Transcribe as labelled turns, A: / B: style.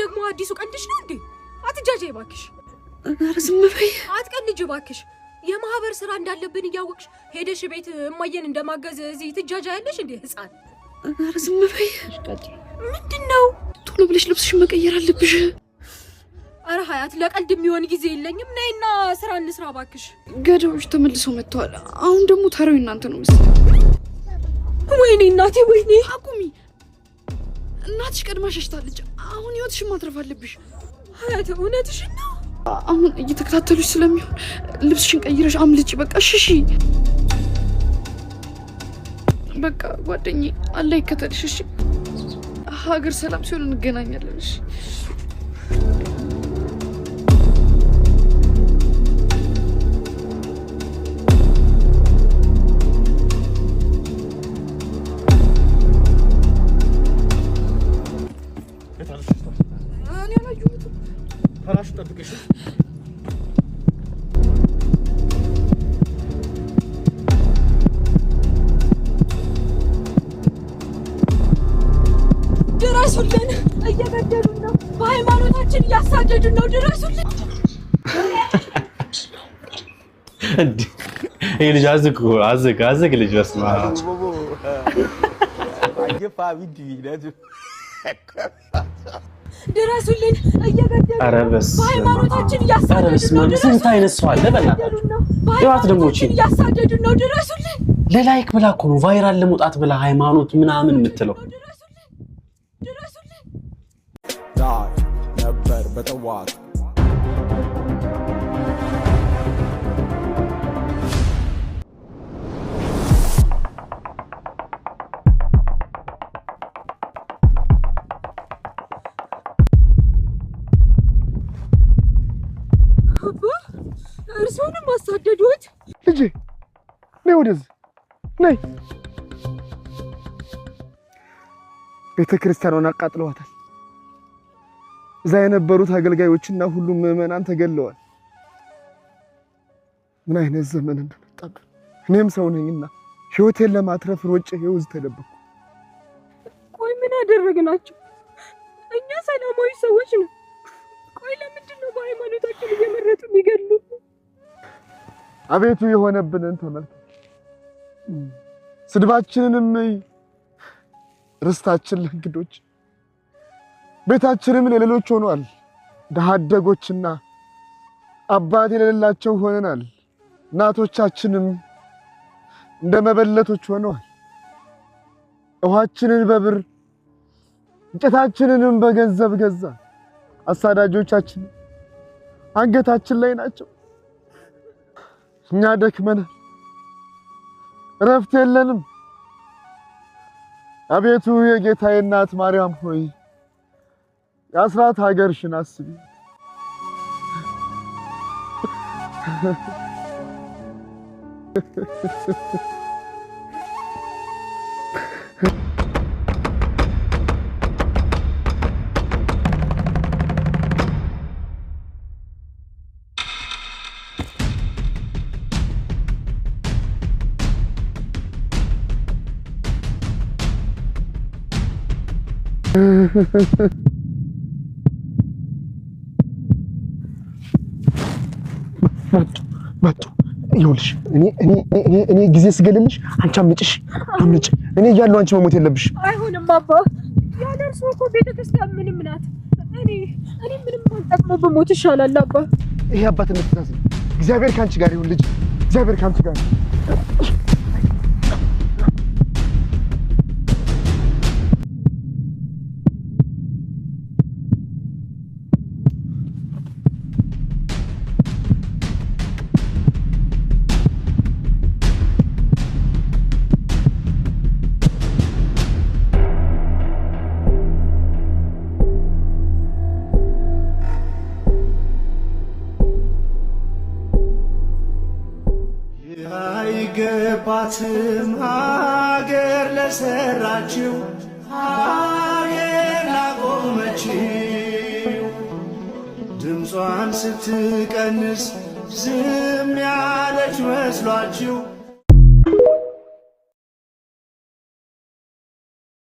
A: ደግሞ አዲሱ ቀንድሽ ነው እንዴ? አትጃጄ ባክሽ።
B: ኧረ ዝም በይ።
A: አትቀልጂ ባክሽ። የማህበር ስራ እንዳለብን እያወቅሽ ሄደሽ ቤት እማየን እንደማገዝ እዚህ ትጃጃያለሽ እንዴ ህፃን?
B: ኧረ ዝም በይ።
A: ምንድነው?
B: ቶሎ ብለሽ ልብስሽን መቀየር አለብሽ።
A: ኧረ ሀያት ለቀልድ የሚሆን ጊዜ የለኝም። ነይና ስራ እንስራ ባክሽ።
B: ገዳዮች ተመልሰው መጥተዋል። አሁን ደግሞ ተራው እናንተ ነው መሰለኝ።
A: ወይኔ እናቴ ወይኔ።
B: አቁሚ። እናትሽ ቀድማ ሸሽታለች። አሁን ህይወትሽን ማትረፍ አለብሽ።
A: ሀያት እውነትሽን ነው?
B: አሁን እየተከታተሉሽ ስለሚሆን ልብስሽን ቀይረሽ አምልጪ። በቃ ሽሺ። በቃ ጓደኛዬ አላህ ይከተልሽ። እሺ ሀገር ሰላም ሲሆን እንገናኛለን። እሺ
C: ራሽ ጠብቀሽ
A: ድረሱልን፣ እየገደሉን ነው፣ በሃይማኖታችን እያሳደዱን ነው፣ ድረሱልን።
C: እንዴ ይሄ ልጅ አዝግ ልጅ በስማ
D: አይገፋ ቢዲ
A: ድረሱልን፣ እየገደሉን ነው፣ በሃይማኖታችን እያሳደዱን ነው።
C: ስንት አይነት ሰው አለ በእናታችሁ። ይዋት ደግሞ እቺ
A: እያሳደዱን ነው፣ ድረሱልን።
C: ለላይክ ብላ እኮ ነው ቫይራል ለመውጣት ብላ ሃይማኖት ምናምን የምትለው።
D: ዳይ ነበር በጠዋት
A: እርሱንም አሳደዱት።
E: ልጄ ነይ ወደዚህ ነይ። ቤተክርስቲያኗን አቃጥለዋታል። እዛ የነበሩት አገልጋዮችና ሁሉም ምዕመናን ተገለዋል። ምን አይነት ዘመን እንደመጣብን። እኔም ሰው ነኝና ህይወቴን ለማትረፍ ሮጬ ህይወት ተደበቅኩ።
A: ቆይ ምን አደረግናቸው? እኛ ሰላማዊ ሰዎች ነን። ቆይ ለምንድን ነው በሃይማኖታችን እየመረጡ የሚገድሉ?
E: አቤቱ የሆነብንን ተመልከት። ስድባችንንም ርስታችን ለእንግዶች ቤታችንም ለሌሎች ሆኗል። ድሃ አደጎችና አባት የሌላቸው ሆነናል። እናቶቻችንም እንደ መበለቶች ሆነዋል። ውሃችንን በብር እንጨታችንንም በገንዘብ ገዛ። አሳዳጆቻችን አንገታችን ላይ ናቸው። እኛ ደክመናል፣ እረፍት የለንም። አቤቱ የጌታዬ እናት ማርያም ሆይ የአስራት ሀገርሽን አስቢ። መጡ። ይኸውልሽ እኔ ጊዜ ስገልልሽ አንቺ አምልጭሽ አምልጭ። እኔ እያለሁ አንቺ መሞት የለብሽ።
A: አይሆንም አባ፣ ያለ እርሱ እኮ ቤተክርስቲያን ምንም ናት። እኔ ምንም አልጠቅሞ በሞት ይሻላል አባ።
E: ይሄ አባትነት ትእዛዝ ነው። እግዚአብሔር ካንቺ ጋር ይሁን ልጅ፣ እግዚአብሔር ካንቺ ጋር ይሁን።
F: አይገባትም ሀገር ለሰራችው ሀገር ላቆመችው ድምጿን ስትቀንስ ዝም ያለች መስሏችሁ